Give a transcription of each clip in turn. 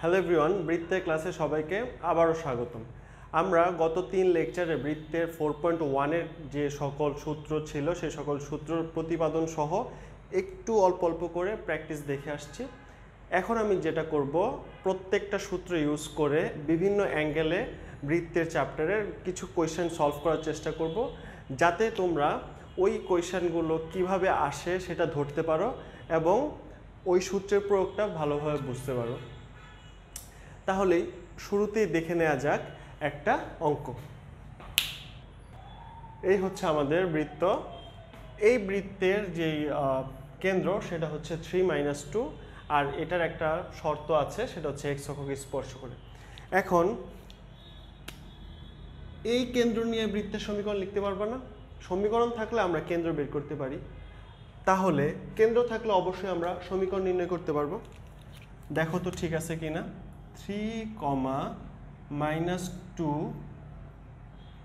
Hello everyone, বৃত্তের ক্লাসে সবাইকে আবারও স্বাগতম। আমরা গত 3 লেকচারে বৃত্তের 4.1-এর যে সকল সূত্র ছিল সেই সকল সূত্র প্রতিপাদন সহ একটু অল্প অল্প করে প্র্যাকটিস দেখে আসছি। এখন আমি যেটা করব, প্রত্যেকটা সূত্র ইউজ করে বিভিন্ন অ্যাঙ্গেলে বৃত্তের চ্যাপ্টারের কিছু কোয়েশ্চেন সলভ করার চেষ্টা করব, যাতে তোমরা ওই কোয়েশ্চেনগুলো কিভাবে আসে সেটা ধরতে পারো এবং ওই সূত্রের প্রয়োগটা ভালোভাবে বুঝতে পারো। তাহলে শুরুতেই দেখে নেওয়া যাক একটা অঙ্ক। এই হচ্ছে আমাদের বৃত্ত। এই বৃত্তের যেই কেন্দ্র সেটা হচ্ছে 3-2, আর এটার একটা শর্ত আছে, সেটা হচ্ছে x অক্ষকে স্পর্শ করে। এখন এই কেন্দ্র নিয়ে বৃত্তের সমীকরণ লিখতে পারবো না? সমীকরণ থাকলে আমরা কেন্দ্র বের করতে পারি। তাহলে কেন্দ্র থাকলে অবশ্যই আমরা সমীকরণ নির্ণয় করতে পারবো। দেখো তো ঠিক আছে কিনা। 3,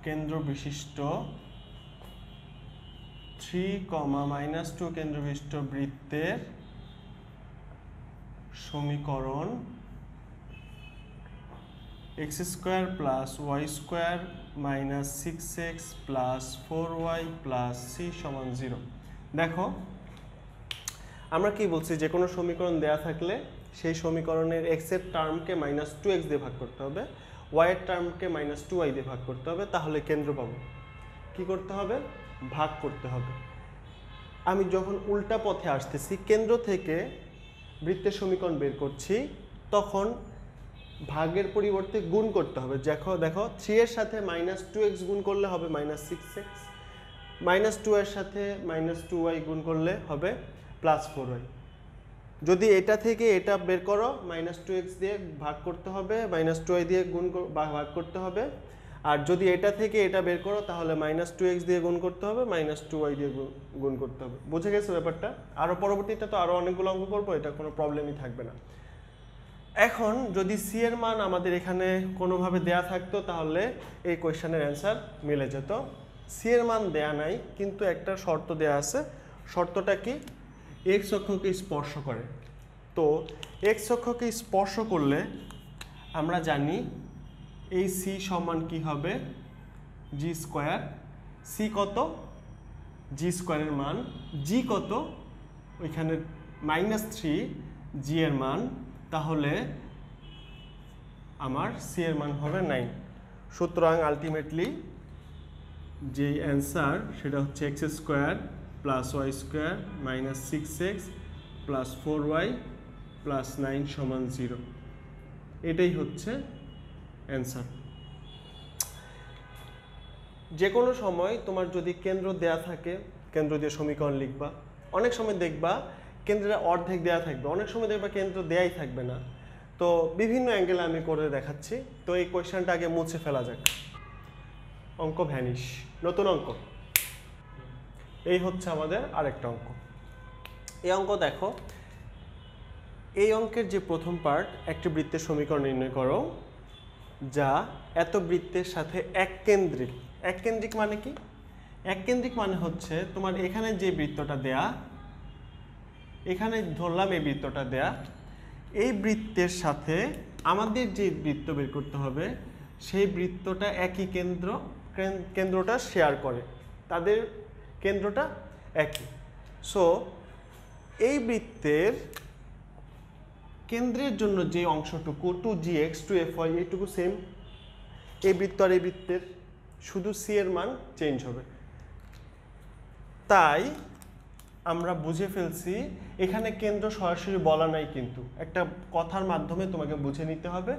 কেন্দ্র বিশিষ্ট 3, কেন্দ্র বিশিষ্ট বৃত্তের সমীকরণ x² + y² - 6x + 4y + c = 0। দেখো আমরা কি বলছি, যে কোনো সমীকরণ দেয়া থাকলে সেই সমীকরণের x এর টার্মকে -2x দিয়ে ভাগ করতে হবে, y এর টার্মকে -2y দিয়ে ভাগ করতে হবে, তাহলে কেন্দ্র পাবো। কি করতে হবে? ভাগ করতে হবে। আমি যখন উল্টা পথে আসতেছি, কেন্দ্র থেকে বৃত্তের সমীকরণ বের করছি, তখন ভাগের পরিবর্তে গুণ করতে হবে। দেখো 3 এর সাথে -2x গুণ করলে হবে -6x, -2 এর সাথে -2y গুণ করলে হবে +4y। যদি এটা থেকে এটা বের করো, -2x দিয়ে ভাগ করতে হবে, -2y দিয়ে ভাগ করতে হবে। আর যদি এটা থেকে এটা বের করো, তাহলে -2x দিয়ে গুণ করতে হবে, -2y দিয়ে গুণ করতে হবে। বুঝে গেছো ব্যাপারটা? আরও পরবর্তীতে তো আরও অনেকগুলো অঙ্ক করবো, এটা কোনো প্রবলেমই থাকবে না। এখন যদি সি এর মান আমাদের এখানে কোনোভাবে দেয়া থাকতো, তাহলে এই কোয়েশ্চেনের অ্যান্সার মিলে যেত। সি এর মান দেয়া নাই, কিন্তু একটা শর্ত দেয়া আছে। শর্তটা কি? এক্স অক্ষকে স্পর্শ করে। তো এক্স অক্ষকে স্পর্শ করলে আমরা জানি এই সি সমান কি হবে? g²। সি কত? g² এর মান। জি কত? ওইখানে -3 জি এর মান। তাহলে আমার সি এর মান হবে 9। সুতরাং আলটিমেটলি যে অ্যান্সার সেটা হচ্ছে x² + y² - 6x + 4y + 9 = 0। এটাই হচ্ছে অ্যান্সার। যে কোনো সময় তোমার যদি কেন্দ্র দেয়া থাকে, কেন্দ্র দিয়ে সমীকরণ লিখবা। অনেক সময় দেখবা কেন্দ্রের অর্ধেক দেয়া থাকবে, অনেক সময় দেখবা কেন্দ্র দেয়াই থাকবে না। তো বিভিন্ন অ্যাঙ্গেলে আমি করে দেখাচ্ছি। তো এই কোয়েশ্চেনটা আগে মুছে ফেলা যাক। অঙ্ক ভ্যানিশ, নতুন অঙ্ক। এই হচ্ছে আমাদের আরেকটা অঙ্ক। এই অঙ্ক দেখো, এই অঙ্কের যে প্রথম পার্ট, একটি বৃত্তের সমীকরণ নির্ণয় করো যা এত বৃত্তের সাথে এককেন্দ্রিক। এককেন্দ্রিক মানে কি? এককেন্দ্রিক মানে হচ্ছে তোমার এখানে যে বৃত্তটা দেয়া, এখানে ধরলাম এই বৃত্তটা দেয়া, এই বৃত্তের সাথে আমাদের যে বৃত্ত বের করতে হবে সেই বৃত্তটা একই কেন্দ্রটা শেয়ার করে, তাদের কেন্দ্রটা একই। সো এই বৃত্তের কেন্দ্রের জন্য যে অংশটুকু 2gx 2fy এইটুকু সেম। এই বৃত্ত আর এই বৃত্তের শুধু সি এর মান চেঞ্জ হবে। তাই আমরা বুঝে ফেলছি এখানে কেন্দ্র সরাসরি বলা নাই, কিন্তু একটা কথার মাধ্যমে তোমাকে বুঝে নিতে হবে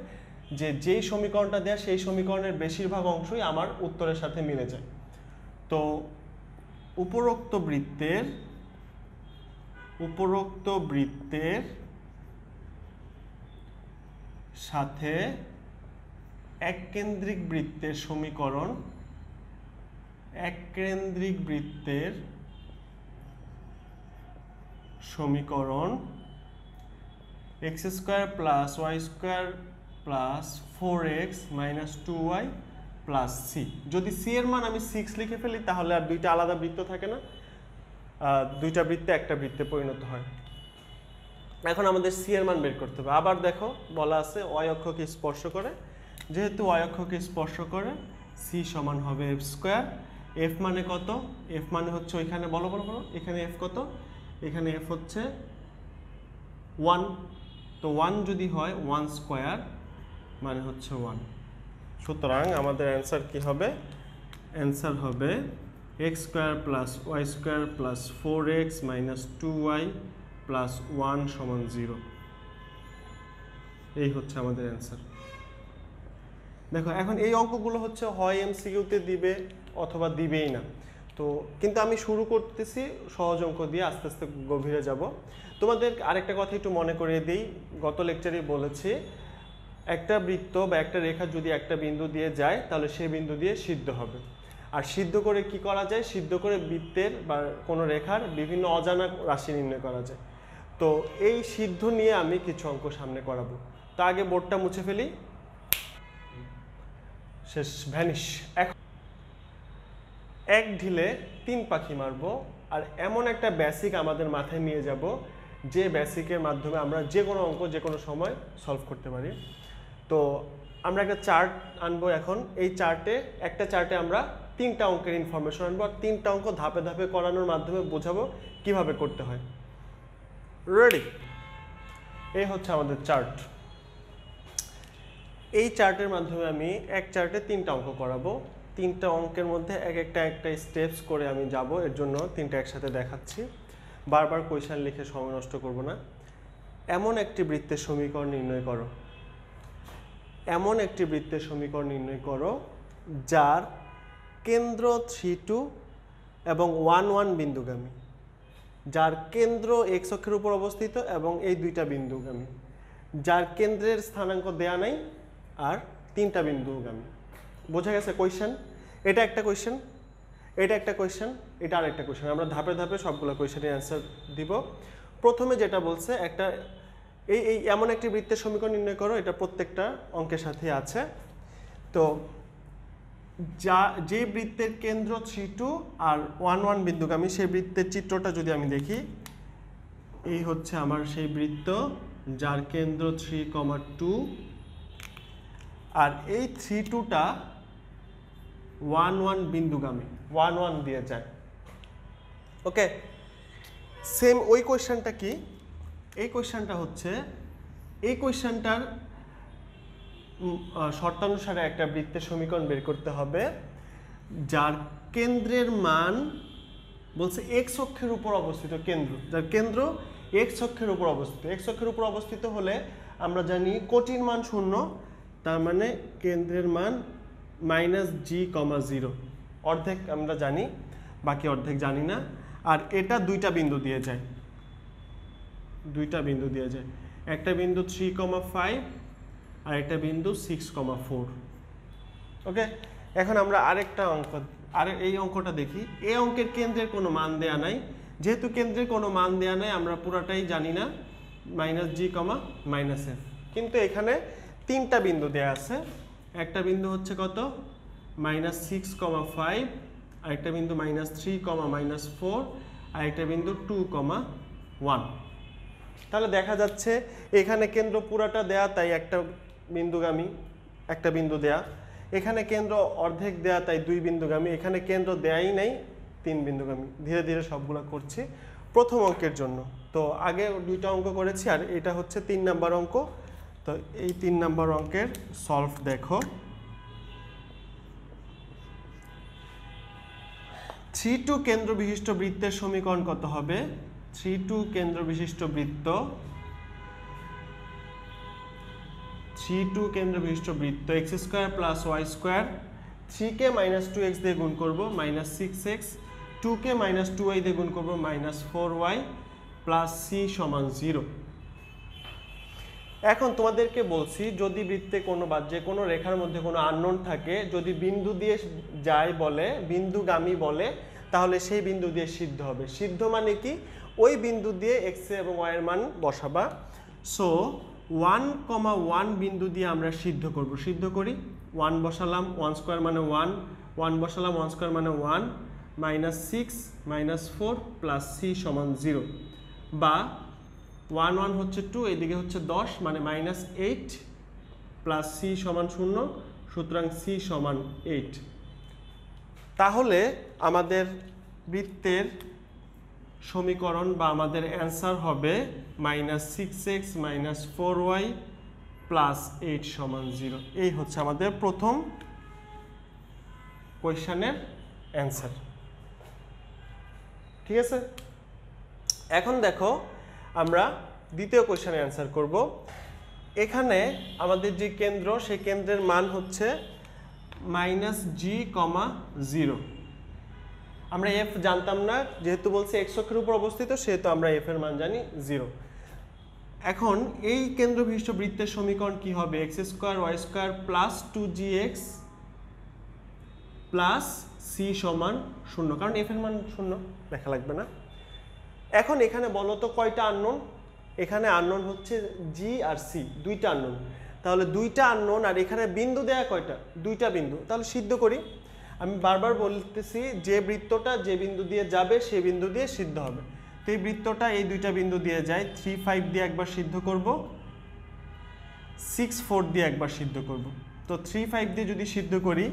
যে যেই সমীকরণটা দেয়া সেই সমীকরণের বেশিরভাগ অংশই আমার উত্তরের সাথে মিলে যায়। তো উপরোক্ত বৃত্তের সাথে এককেন্দ্রিক বৃত্তের সমীকরণ, এককেন্দ্রিক বৃত্তের সমীকরণ x² + y² + 4x - 2y + c। যদি c এর মান আমি 6 লিখে ফেলি, তাহলে আর দুইটা আলাদা বৃত্ত থাকে না, দুইটা বৃত্তে একটা বৃত্তে পরিণত হয়। এখন আমাদের সি এর মান বের করতে হবে। আবার দেখো বলা আছে ওয়াই অক্ষকে স্পর্শ করে, যেহেতু ওয়াই অক্ষকে স্পর্শ করে সি সমান হবে এফ স্কোয়ার। এফ মানে কত? এফ মানে হচ্ছে ওইখানে বলো বলো বলো, এখানে এফ কত? এখানে এফ হচ্ছে 1। তো 1 যদি হয় 1 স্কোয়ার মানে হচ্ছে 1। সুতরাং আমাদের অ্যান্সার কি হবে? অ্যান্সার হবে x square plus y square plus 4x minus 2y plus 1 সমান 0। এই হচ্ছে আমাদের অ্যান্সার। দেখো এখন এই অঙ্কগুলো হচ্ছে হয় এমসিকিউতে দিবে অথবা দিবেই না। তো কিন্তু আমি শুরু করতেছি সহজ অঙ্ক দিয়ে, আস্তে আস্তে গভীরে যাব। তোমাদের আরেকটা কথা একটু মনে করিয়ে দিই, গত লেকচারেই বলেছি একটা বৃত্ত বা একটা রেখা যদি একটা বিন্দু দিয়ে যায় তাহলে সেই বিন্দু দিয়ে সিদ্ধ হবে। আর সিদ্ধ করে কি করা যায়? সিদ্ধ করে বৃত্তের বা কোনো রেখার বিভিন্ন অজানা রাশি নির্ণয় করা যায়। তো এই সিদ্ধ নিয়ে আমি কিছু অঙ্ক সামনে করাবো। তো আগে বোর্ডটা মুছে ফেলি, শেষ, ভ্যানিশ। এক ঢিলে 3 পাখি মারবো, আর এমন একটা বেসিক আমাদের মাথায় নিয়ে যাব যে বেসিকের মাধ্যমে আমরা যে কোনো অঙ্ক যে কোনো সময় সলভ করতে পারি। তো আমরা একটা চার্ট আনবো এখন। এই চার্টে একটা চার্টে আমরা 3টা অঙ্কের ইনফরমেশন আনবো, আর 3টা অঙ্ক ধাপে ধাপে করানোর মাধ্যমে বোঝাবো কিভাবে করতে হয়। রেডি? এই হচ্ছে আমাদের চার্ট। এই চার্টের মাধ্যমে আমি এক চার্টে 3টা অঙ্ক করাবো। 3টা অঙ্কের মধ্যে একটা স্টেপস করে আমি যাব, এর জন্য 3টা একসাথে দেখাচ্ছি। বারবার কোয়েশ্চেন লিখে সময় নষ্ট করব না। এমন একটি বৃত্তের সমীকরণ নির্ণয় করো, এমন একটি বৃত্তের সমীকরণ নির্ণয় করো যার কেন্দ্র 3, 2 এবং 1, 1 বিন্দুগামী, যার কেন্দ্র এক্স অক্ষের উপর অবস্থিত এবং এই 2টা বিন্দুগামী, যার কেন্দ্রের স্থানাঙ্ক দেয়া নাই আর 3টা বিন্দুগামী। বোঝা গেছে কোয়েশ্চেন? এটা একটা কোয়েশ্চেন, এটা একটা কোয়েশ্চেন, এটা আরেকটা কোয়েশ্চেন। আমরা ধাপে ধাপে সবগুলো কোয়েশ্চেনের অ্যান্সার দিব। প্রথমে যেটা বলছে একটা এই এমন একটি বৃত্তের সমীকরণ নির্ণয় করো, এটা প্রত্যেকটা অঙ্কের সাথে আছে। তো যে বৃত্তের কেন্দ্র 3, 2 আর 1, 1 বিন্দুগামী, সেই বৃত্তের চিত্রটা যদি আমি দেখি, এই হচ্ছে আমার সেই বৃত্ত যার কেন্দ্র 3, 2 আর এই 3, 2টা 1, 1 বিন্দুগামী, 1, 1 দিয়ে যায়। ওকে, সেম ওই কোয়েশ্চেনটা কি? এই কোয়েশ্চেনটা হচ্ছে, এই কোয়েশ্চেনটার শর্তানুসারে একটা বৃত্তের সমীকরণ বের করতে হবে যার কেন্দ্রের মান বলছে এক্স অক্ষের উপর অবস্থিত, কেন্দ্র যার কেন্দ্র এক্স অক্ষের উপর অবস্থিত। এক্স অক্ষের উপর অবস্থিত হলে আমরা জানি কোটির মান 0, তার মানে কেন্দ্রের মান -g,0, অর্ধেক আমরা জানি, বাকি অর্ধেক জানি না। আর এটা 2টা বিন্দু দিয়ে যায়, 2টা বিন্দু দিয়ে যায়, একটা বিন্দু 3,5 আর একটা বিন্দু 6,4। ওকে, এখন আমরা আরেকটা অঙ্ক, এই অঙ্কটা দেখি। এই অঙ্কের কেন্দ্রের কোনো মান দেয়া নাই, যেহেতু কেন্দ্রের কোনো মান দেয়া নাই আমরা পুরাটাই জানি না, -g, -f। কিন্তু এখানে 3টা বিন্দু দেয়া আছে। একটা বিন্দু হচ্ছে কত? -6,5, আরেকটা বিন্দু -3, -4, আর একটা বিন্দু 2,1। তাহলে দেখা যাচ্ছে এখানে কেন্দ্র পুরাটা দেয়া, তাই একটা বিন্দুগামী, একটা বিন্দু দেয়া। এখানে কেন্দ্র অর্ধেক দেয়া, তাই 2 বিন্দুগামী। এখানে কেন্দ্র দেয়াই নাই, 3 বিন্দুগামী। ধীরে ধীরে সবগুলো করছি প্রথম অঙ্কের জন্য। তো আগে 2টা অঙ্ক করেছি, আর এটা হচ্ছে 3 নাম্বার অঙ্ক। তো এই 3 নাম্বার অঙ্কের সলভ দেখো। 3, 2 কেন্দ্র বিশিষ্ট বৃত্তের সমীকরণ কত হবে? 3, 2 কেন্দ্র বিশিষ্ট বৃত্ত, 3, 2 কেন্দ্র বিশিষ্ট বৃত্ত x square plus y square, 3 কে -2x দিয়ে গুণ করব -6x, 2 কে -2y দিয়ে গুণ করব -4y প্লাস c সমান 0। এখন তোমাদেরকে বলছি, যদি বৃত্তে কোনো বা যে কোনো রেখার মধ্যে কোনো আননোন থাকে, যদি বিন্দু দিয়ে যায় বলে, বিন্দুগামী বলে, তাহলে সেই বিন্দু দিয়ে সিদ্ধ হবে। সিদ্ধ মানে কি? ওই বিন্দু দিয়ে x এবং y এর মান বসাবা। সো 1,1 বিন্দু দিয়ে আমরা সিদ্ধ করব। সিদ্ধ করি, 1 বসালাম, 1 স্কয়ার মানে 1, 1 বসালাম, 1 স্কয়ার মানে 1, -6 -4 প্লাস c সমান 0। বা 1 1 হচ্ছে 2, এদিকে হচ্ছে 10, মানে -8 প্লাস সি সমান 0, সুতরাং সি সমান 8। তাহলে আমাদের বৃত্তের সমীকরণ বা আমাদের অ্যান্সার হবে -6x - 4y + 8 সমান 0। এই হচ্ছে আমাদের প্রথম কোয়েশ্চেনের অ্যান্সার। ঠিক আছে, এখন দেখো আমরা দ্বিতীয় কোয়েশ্চেনের অ্যান্সার করব। এখানে আমাদের যে কেন্দ্র, সেই কেন্দ্রের মান হচ্ছে -g,0। আমরা এফ জানতাম না, যেহেতু বলছে এক্স অক্ষের উপর অবস্থিত, সেহেতু আমরা এফ এর মান জানি 0। এখন এই কেন্দ্রবিশিষ্ট বৃত্তের সমীকরণ কি হবে? x² y² + 2gx plus c সমান 0, কারণ এফ এর মান 0, দেখা লাগবে না। এখন এখানে বলো তো কয়টা আননোন? এখানে আননোন হচ্ছে জি আর সি, দুইটা আননোন। তাহলে দুইটা আননোন, আর এখানে বিন্দু দেয়া কয়টা? দুইটা বিন্দু। তাহলে সিদ্ধ করি। আমি বারবার বলতেছি, যে বৃত্তটা যে বিন্দু দিয়ে যাবে সেই বিন্দু দিয়ে সিদ্ধ হবে। তো এই বৃত্তটা এই দুইটা বিন্দু দিয়ে যায়। 3 5 দিয়ে একবার সিদ্ধ করব, 6 4 দিয়ে একবার সিদ্ধ করব। তো 3 5 দিয়ে যদি সিদ্ধ করি,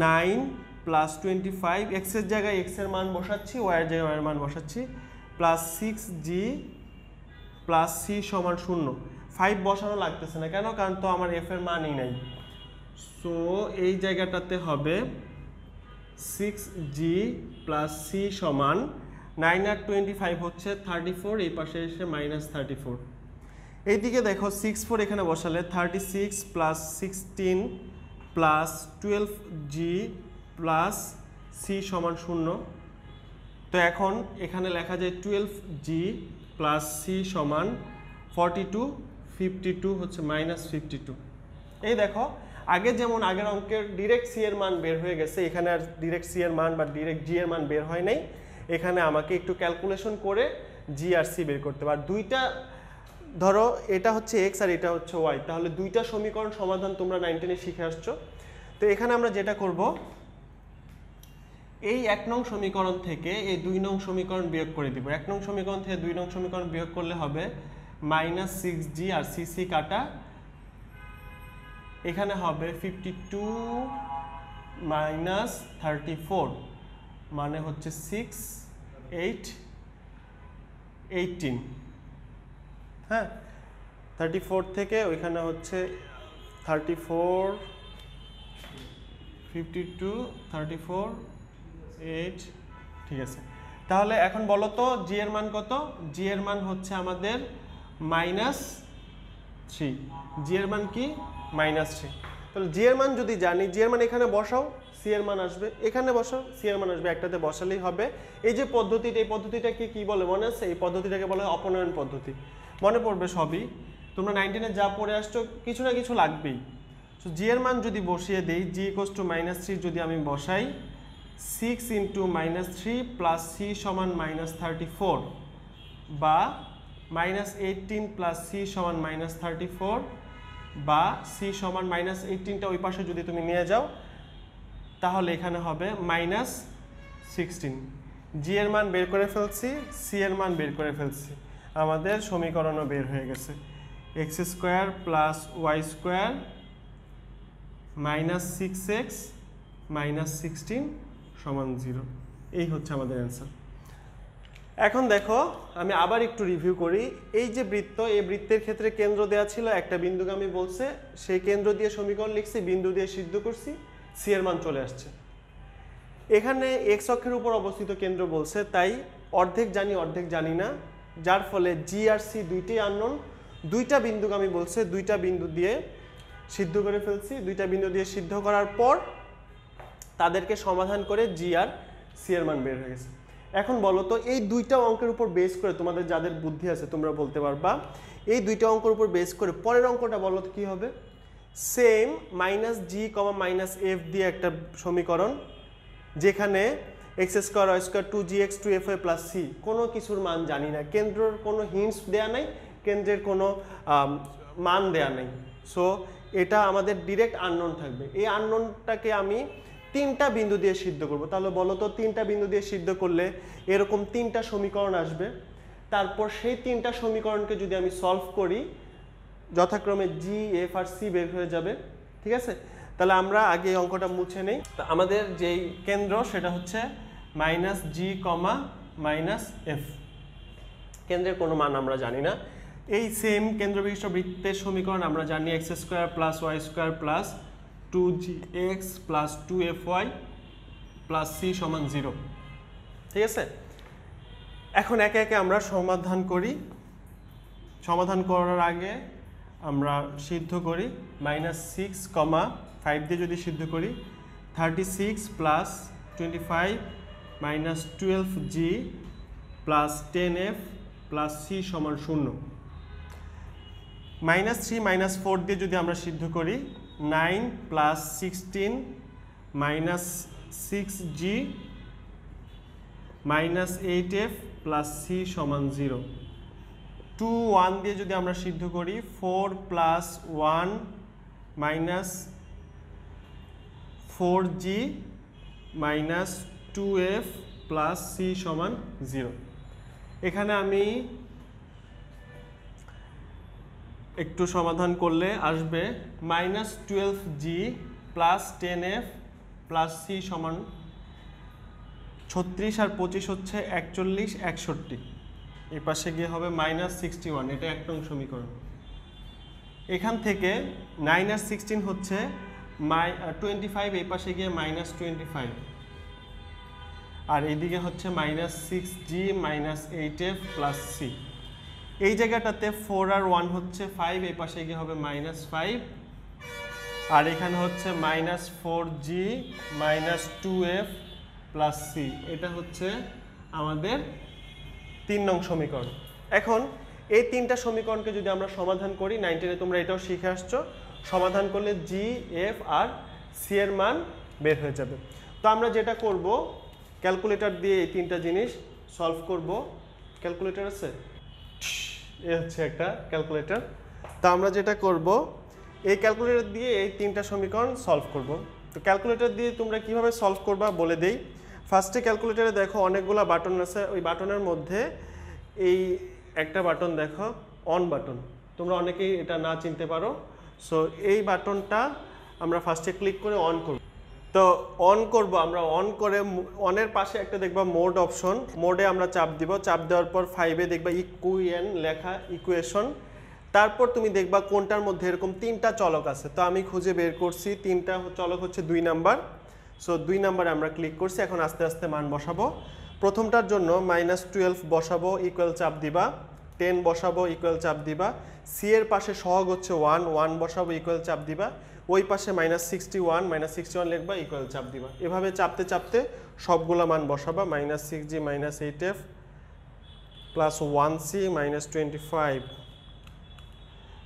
9 + 25, এক্স এর জায়গায় এক্স এর মান বসাচ্ছি, ওয়াই এর জায়গায় ওয়াই এর মান বসাচ্ছি, প্লাস 6g প্লাস সি সমান 0। 5 বসানো লাগতেছে না, কেন? কারণ তো আমার এফ এর মানই নাই। সো এই জায়গাটাতে হবে 6g প্লাস সি সমান 9 আর 25 হচ্ছে 34, এই পাশে এসে -34। এইদিকে দেখো 6 4 এখানে বসালে 36 plus 16 plus 12g plus c সমান 0। তো এখন এখানে লেখা যায় 12g প্লাস সি সমান 42, 52 হচ্ছে -52। এই দেখো, আগে যেমন আগের অঙ্কের ডিরেক্ট সি এর মান বের হয়ে গেছে, এখানে আর ডিরেক্ট সি এর মান বা ডিরেক্ট জি এর মান বের হয় নাই। এখানে আমাকে একটু ক্যালকুলেশন করে জি আর সি বের করতে হবে। আর দুইটা, ধরো এটা হচ্ছে এক্স আর এটা হচ্ছে ওয়াই, তাহলে দুইটা সমীকরণ সমাধান তোমরা 9-10-এ শিখে আসছো। তো এখানে আমরা যেটা করব, এই 1 নং সমীকরণ থেকে এই 2 নং সমীকরণ বিয়োগ করে দিব। 1 নং সমীকরণ থেকে 2 নং সমীকরণ বিয়োগ করলে হবে -6g আর সি কাটা, এখানে হবে 52 - 34, মানে হচ্ছে 6 8 18। হ্যাঁ, 34 থেকে ওইখানে হচ্ছে 34 52 34 8, ঠিক আছে। তাহলে এখন বলো তো জি এর মান কত? জি এর মান হচ্ছে আমাদের -3। জি এর মান কি? -3। তাহলে জি এর মান যদি জানি, জি এর মান এখানে বসাও, সি এর মান আসবে, এখানে বসাও, সি এর মান আসবে, একটাতে বসালেই হবে। এই যে পদ্ধতিটা, এই পদ্ধতিটাকে কি বলে মনে আছে? এই পদ্ধতিটাকে বলে অপনয়ন পদ্ধতি। মনে পড়বে সবই, তোমরা 9-10-এ যা পড়ে আসছো, কিছু না কিছু লাগবেই। সো জি এর মান যদি বসিয়ে দেই, জি = -3 যদি আমি বসাই, 6 × -3 প্লাস সি সমান -34, বা -18 প্লাস সি সমান -34, বা সি সমান -18টা ওই পাশে যদি তুমি নিয়ে যাও, তাহলে এখানে হবে -16। জি এর মান বের করে ফেলছি, সি এর মান বের করে ফেলছি, আমাদের সমীকরণও বের হয়ে গেছে। x² প্লাস y² -6x -16 সমান 0। এই হচ্ছে আমাদের অ্যান্সার। এখন দেখো, আমি আবার একটু রিভিউ করি। এই যে বৃত্ত, এই বৃত্তের ক্ষেত্রে কেন্দ্র দেওয়া ছিল, একটা বিন্দুগামী বলছে, সেই কেন্দ্র দিয়ে সমীকরণ লিখছি, বিন্দু দিয়ে সিদ্ধ করছি, সি এর মান চলে আসছে। এখানে এক্স অক্ষের উপর অবস্থিত কেন্দ্র বলছে, তাই অর্ধেক জানি অর্ধেক জানি না, যার ফলে জি আর সি দুইটাই আননোন। দুইটা বিন্দুগামী বলছে, দুইটা বিন্দু দিয়ে সিদ্ধ করে ফেলছি। দুইটা বিন্দু দিয়ে সিদ্ধ করার পর তাদেরকে সমাধান করে জি আর সি এর মান বের হয়ে গেছে। এখন বলো তো, এই দুইটা অঙ্কের উপর বেস করে, তোমাদের যাদের বুদ্ধি আছে তোমরা বলতে পারবা, এই দুইটা অঙ্কের উপর বেস করে পরের অঙ্কটা বলো তো কি হবে? সেম -g, -f দিয়ে একটা সমীকরণ, যেখানে x² y² 2gx 2fy plus C, কোনো কিছুর মান জানি না, কেন্দ্রের কোনো হিন্টস দেয়া নাই, কেন্দ্রের কোনো মান দেয়া নাই। সো এটা আমাদের ডিরেক্ট আননোন থাকবে। এই আননোনটাকে আমি 3টা বিন্দু দিয়ে সিদ্ধ করব। তাহলে বলো তো, 3টা বিন্দু দিয়ে সিদ্ধ করলে এরকম 3টা সমীকরণ আসবে। তারপর সেই তিনটা সমীকরণকে যদি আমি সলভ করি যথাক্রমে জি এফ আর সি বের হয়ে যাবে। ঠিক আছে, তাহলে আমরা আগে এই অঙ্কটা মুছে নেই। তো আমাদের যেই কেন্দ্র সেটা হচ্ছে মাইনাস জি কমা মাইনাস এফ। কেন্দ্রের কোনো মান আমরা জানি না। এই সেম কেন্দ্রবিশিষ্ট বৃত্তের সমীকরণ আমরা জানি x square plus y square plus 2gx plus 2fy plus c সমান 0। ঠিক আছে, এখন একে একে আমরা সমাধান করি। সমাধান করার আগে আমরা সিদ্ধ করি -6, 5 দিয়ে যদি সিদ্ধ করি 36 plus 25 minus 12g plus 10f plus c সমান 0। -3 -4 দিয়ে যদি আমরা সিদ্ধ করি 9 plus 16 minus 6g minus 8f plus c সমান 0। 2 1 দিয়ে যদি আমরা সিদ্ধ করি 4 plus 1 minus 4g minus 2f plus c সমান 0। এখানে আমি একটু সমাধান করলে আসবে -12g plus 10f plus c সমান 36 আর 25 হচ্ছে 41 61। এই পাশে গিয়ে হবে -61, এটা 1 নং সমীকরণ। এখান থেকে 9 আর 16 হচ্ছে 25, এই পাশে গিয়ে -25 আর এইদিকে হচ্ছে -6g minus 8f plus C. এই জায়গাটাতে 4 আর 1 হচ্ছে 5, এই পাশে গিয়ে হবে -5 আর এখানে হচ্ছে -4g minus 2f plus C. এটা হচ্ছে আমাদের 3 নং সমীকরণ। এখন এই তিনটা সমীকরণকে যদি আমরা সমাধান করি, 9-এ তোমরা এটাও শিখে আসছো, সমাধান করলে জি এফ আর সি এর মান বের হয়ে যাবে। তো আমরা যেটা করব ক্যালকুলেটর দিয়ে এই তিনটা জিনিস সলভ করব। ক্যালকুলেটর আছে, এ হচ্ছে একটা ক্যালকুলেটর। তো আমরা যেটা করব এই ক্যালকুলেটর দিয়ে এই তিনটা সমীকরণ সলভ করব। তো ক্যালকুলেটর দিয়ে তোমরা কিভাবে সলভ করবা বলে দেই। ফার্স্টে ক্যালকুলেটরে দেখো অনেকগুলো বাটন আছে, ওই বাটনের মধ্যে এই একটা বাটন দেখো অন বাটন, তোমরা অনেকেই এটা না চিনতে পারো। সো এই বাটনটা আমরা ফার্স্টে ক্লিক করে অন করব। তো অন করব, আমরা অন করে অনের পাশে একটা দেখবা মোড অপশন, মোডে আমরা চাপ দিব। চাপ দেওয়ার পর 5-এ দেখবা ইকুয়েন লেখা, ইকুয়েশন। তারপর তুমি দেখবা কোনটার মধ্যে এরকম 3টা চলক আছে। তো আমি খুঁজে বের করছি 3টা চলক হচ্ছে 2 নাম্বার। সো 2 নাম্বারে আমরা ক্লিক করছি। এখন আস্তে আস্তে মান বসাবো। প্রথমটার জন্য -12 বসাবো, ইকুয়াল চাপ দিবা। 10 বসাবো, ইকুয়াল চাপ দিবা। সি এর পাশে সহগ হচ্ছে 1 বসাবো, ইকুয়াল চাপ দিবা। ওই পাশে -61 লিখবা, ইকুয়াল চাপ দিবা। এভাবে চাপতে চাপতে সবগুলা মান বসাবা। -6g minus 8f plus 1c minus 25,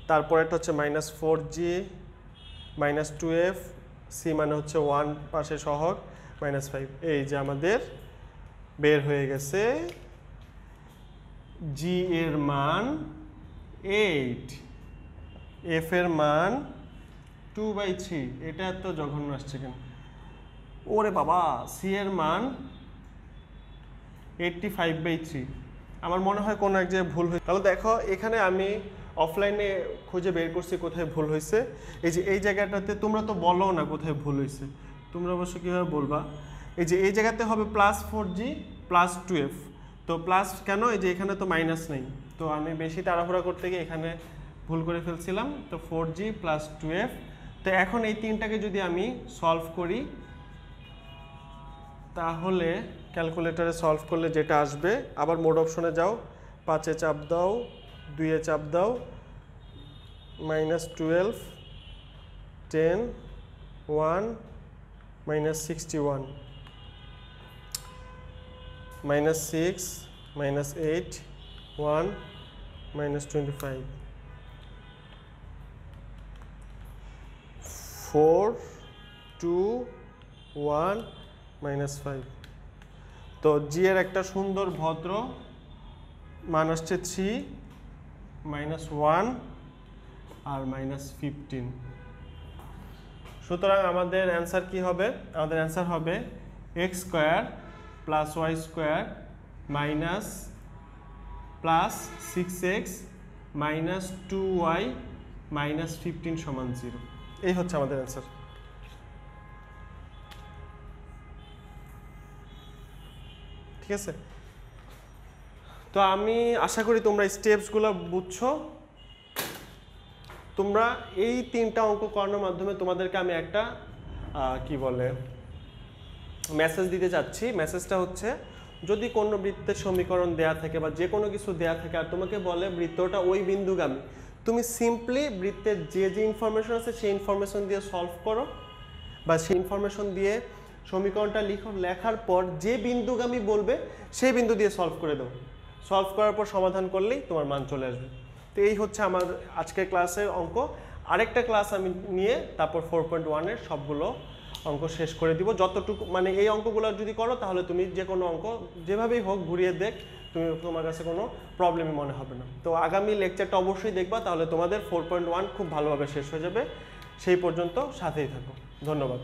তারপরে এটা হচ্ছে -4g মাইনাস 2f, সি মানে হচ্ছে 1 পাশে সহগ -5। এই যে আমাদের বের হয়ে গেছে জি এর মান 8, এফ এর মান 2/3। এটা এত জঘন্য আসছে কেন? ওরে বাবা, সি এর মান 85/3। আমার মনে হয় কোনো এক জায়গায় ভুল হয়েছে। তাহলে দেখো এখানে আমি অফলাইনে খুঁজে বের করছি কোথায় ভুল হয়েছে। এই যে এই জায়গাটাতে তোমরা তো বলো না কোথায় ভুল হয়েছে, তোমরা অবশ্য কীভাবে বলবা? এই যে এই জায়গাতে হবে +4g প্লাস 2f। তো প্লাস কেন? এই যে এখানে তো মাইনাস নেই, তো আমি বেশি তাড়াহুড়া করতে গিয়ে এখানে ভুল করে ফেলছিলাম। তো 4g প্লাস 2f। তো এখন এই তিনটাকে যদি আমি সলভ করি তাহলে ক্যালকুলেটরে সলভ করলে যেটা আসবে, আবার মোড অপশনে যাও, 5-এ চাপ দাও, 2-এ চাপ দাও, -12, 10, 1, -61, -6, -8, 1, -25, 4, 2, 1, -5। তো জি এর একটা সুন্দর ভদ্র মান আসছে 3, -1 আর -15। সুতরাং আমাদের অ্যান্সার কি হবে? আমাদের অ্যান্সার হবে x² + y² plus 6x minus 2y minus 15 সমান 0। এই হচ্ছে আমাদের অ্যান্সার। ঠিক আছে, তো আমি আশা করি তোমরা স্টেপসগুলো বুঝছো। তোমরা এই 3টা অঙ্ক করানোর মাধ্যমে তোমাদেরকে আমি একটা কি বলে মেসেজ দিতে চাচ্ছি। মেসেজটা হচ্ছে, যদি কোনো বৃত্তের সমীকরণ দেয়া থাকে বা যে কোনো কিছু দেয়া থাকে আর তোমাকে বলে বৃত্তটা ওই বিন্দুগামী, তুমি সিম্পলি বৃত্তের যে যে ইনফরমেশন আছে সেই ইনফরমেশন দিয়ে সলভ করো, বা সেই ইনফরমেশন দিয়ে সমীকরণটা লিখো। লেখার পর যে বিন্দুগামী বলবে সেই বিন্দু দিয়ে সলভ করে দাও। সলভ করার পর সমাধান করলেই তোমার মান চলে আসবে। তো এই হচ্ছে আমার আজকের ক্লাসের অঙ্ক। আরেকটা ক্লাস আমি নিয়ে তারপর 4.1-এর সবগুলো অঙ্ক শেষ করে দিব। যতটুকু মানে এই অঙ্কগুলো যদি করো তাহলে তুমি যে কোনো অঙ্ক যেভাবেই হোক ঘুরিয়ে তোমার কাছে কোনো প্রবলেমই মনে হবে না। তো আগামী লেকচারটা অবশ্যই দেখবা, তাহলে তোমাদের 4.1 খুব ভালোভাবে শেষ হয়ে যাবে। সেই পর্যন্ত সাথেই থাকো। ধন্যবাদ।